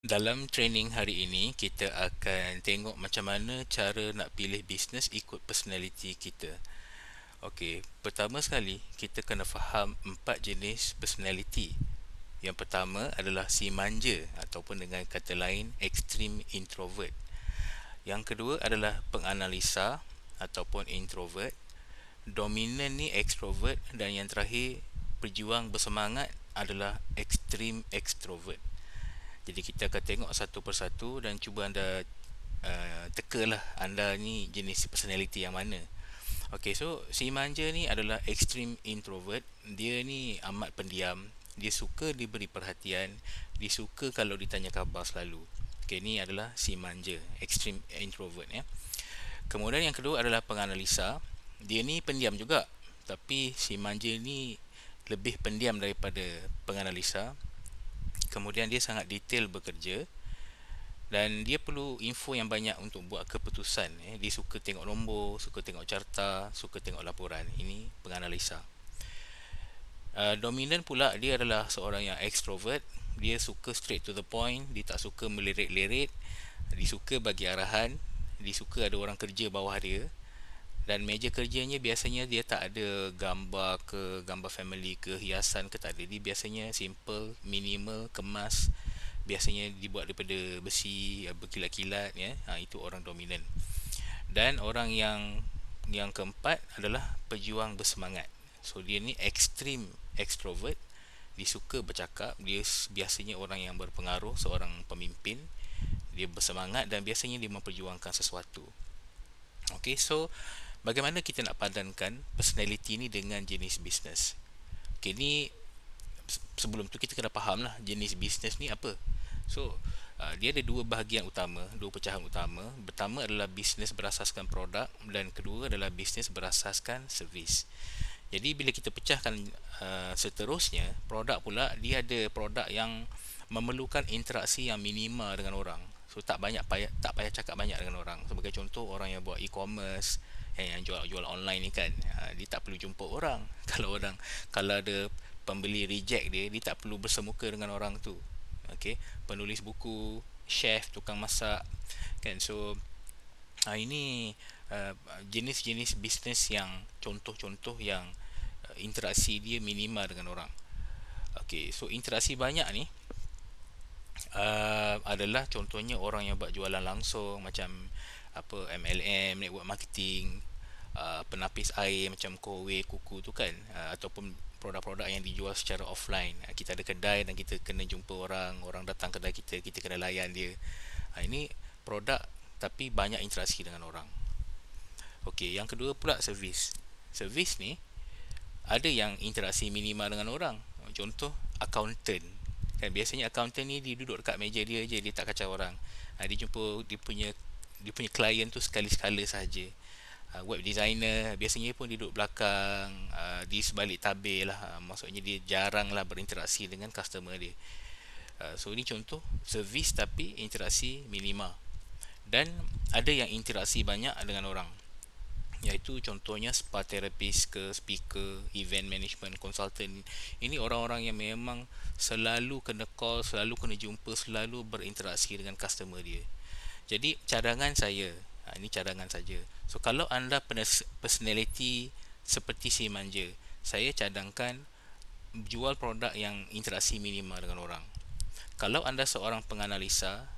Dalam training hari ini, kita akan tengok macam mana cara nak pilih bisnes ikut personality kita. Okey, pertama sekali, kita kena faham 4 jenis personality. Yang pertama adalah si manja ataupun dengan kata lain, extreme introvert. Yang kedua adalah penganalisa ataupun introvert. Dominan ni extrovert, dan yang terakhir, pejuang bersemangat adalah extreme extrovert. Jadi kita akan tengok satu persatu dan cuba anda tekalah anda ni jenis personality yang mana. Okay, so si manja ni adalah extreme introvert. Dia ni amat pendiam. Dia suka diberi perhatian. Dia suka kalau ditanya khabar selalu. Okay, ni adalah si manja, extreme introvert ya. Kemudian yang kedua adalah penganalisa. Dia ni pendiam juga, tapi si manja ni lebih pendiam daripada penganalisa. Kemudian dia sangat detail bekerja, dan dia perlu info yang banyak untuk buat keputusan. Dia suka tengok nombor, suka tengok carta, suka tengok laporan. Ini penganalisa. Dominan pula, dia adalah seorang yang extrovert. Dia suka straight to the point. Dia tak suka melirik-lirik. Dia suka bagi arahan. Dia suka ada orang kerja bawah dia. Dan meja kerjanya biasanya dia tak ada gambar ke, gambar family ke, hiasan ke, tak ada. Dia biasanya simple, minimal, kemas. Biasanya dibuat daripada besi berkilat-kilat ya. Itu orang dominan. Dan orang yang keempat adalah pejuang bersemangat. So dia ni extreme extrovert. Dia suka bercakap. Dia biasanya orang yang berpengaruh, seorang pemimpin. Dia bersemangat dan biasanya dia memperjuangkan sesuatu. Okay, so bagaimana kita nak padankan personality ni dengan jenis bisnes? Okay, ni sebelum tu kita kena faham lah jenis bisnes ni apa. So dia ada dua bahagian utama, dua pecahan utama. Pertama adalah bisnes berasaskan produk, dan kedua adalah bisnes berasaskan servis. Jadi bila kita pecahkan seterusnya, produk pula, dia ada produk yang memerlukan interaksi yang minima dengan orang. So tak payah cakap banyak dengan orang. Sebagai contoh, orang yang buat e-commerce, yang jual online ni kan, dia tak perlu jumpa orang. Kalau ada pembeli reject dia, dia tak perlu bersemuka dengan orang tu. Okey, penulis buku, chef, tukang masak kan. So ini jenis-jenis bisnes yang contoh-contoh yang interaksi dia minima dengan orang. Okey, so interaksi banyak ni adalah contohnya orang yang buat jualan langsung, macam MLM, network marketing, penapis air macam Kowe, Kuku tu kan, ataupun produk-produk yang dijual secara offline. Kita ada kedai dan kita kena jumpa orang, orang datang kedai kita, kita kena layan dia. Ini produk tapi banyak interaksi dengan orang. Okey, yang kedua pula servis. Servis ni ada yang interaksi minima dengan orang. Contoh accountant kan, biasanya accountant ni dia duduk dekat meja dia je, dia tak kacau orang. Dia jumpa dia punya klien tu sekali-sekala sahaja. Web designer biasanya pun dia duduk belakang, di sebalik tabir lah. Maksudnya dia jarang lah berinteraksi dengan customer dia. So ini contoh servis tapi interaksi minima. Dan ada yang interaksi banyak dengan orang, iaitu contohnya spa therapist ke, speaker, event management consultant. Ini orang-orang yang memang selalu kena call, selalu kena jumpa, selalu berinteraksi dengan customer dia. Jadi cadangan saya, ini cadangan saja. So kalau anda personality seperti si manja, saya cadangkan jual produk yang interaksi minima dengan orang. Kalau anda seorang penganalisa,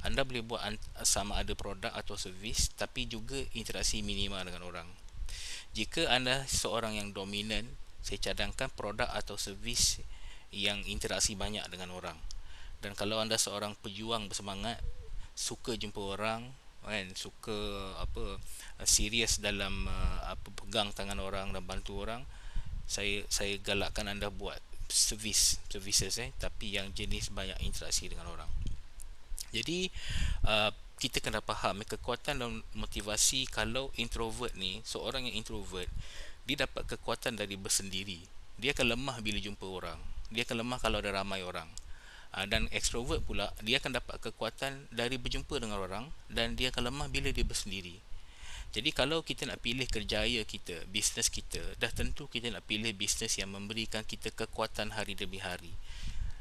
anda boleh buat sama ada produk atau servis tapi juga interaksi minima dengan orang. Jika anda seorang yang dominan, saya cadangkan produk atau servis yang interaksi banyak dengan orang. Dan kalau anda seorang pejuang bersemangat, suka jumpa orang kan, suka serius dalam pegang tangan orang dan bantu orang, saya galakkan anda buat services tapi yang jenis banyak interaksi dengan orang. Jadi kita kena faham kekuatan dan motivasi. Kalau introvert ni, seorang yang introvert, dia dapat kekuatan dari bersendiri. Dia akan lemah bila jumpa orang. Dia akan lemah kalau ada ramai orang. Dan extrovert pula, dia akan dapat kekuatan dari berjumpa dengan orang, dan dia akan lemah bila dia bersendiri. Jadi kalau kita nak pilih kerjaya kita, bisnes kita, dah tentu kita nak pilih bisnes yang memberikan kita kekuatan hari demi hari.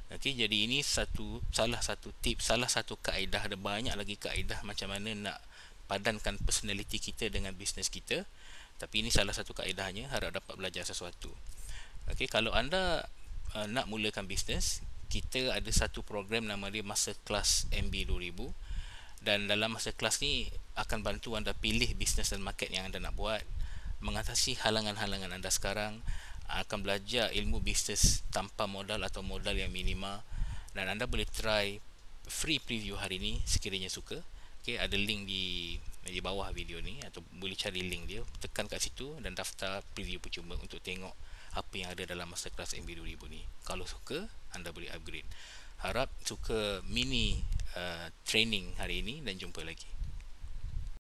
Okey, jadi ini salah satu tips, salah satu kaedah. Ada banyak lagi kaedah macam mana nak padankan personality kita dengan bisnes kita. Tapi ini salah satu kaedahnya, harap dapat belajar sesuatu. Okey, kalau anda nak mulakan bisnes, kita ada satu program nama dia Masterclass MB 2000, dan dalam masterclass ni akan bantu anda pilih bisnes dan market yang anda nak buat, mengatasi halangan-halangan anda sekarang, akan belajar ilmu bisnes tanpa modal atau modal yang minima, dan anda boleh try free preview hari ni sekiranya suka. Okay, ada link di bawah video ni, atau boleh cari link dia, tekan kat situ dan daftar preview percuma untuk tengok apa yang ada dalam masterclass MB 2000 ni. Kalau suka, anda boleh upgrade. Harap suka mini training hari ini, dan jumpa lagi.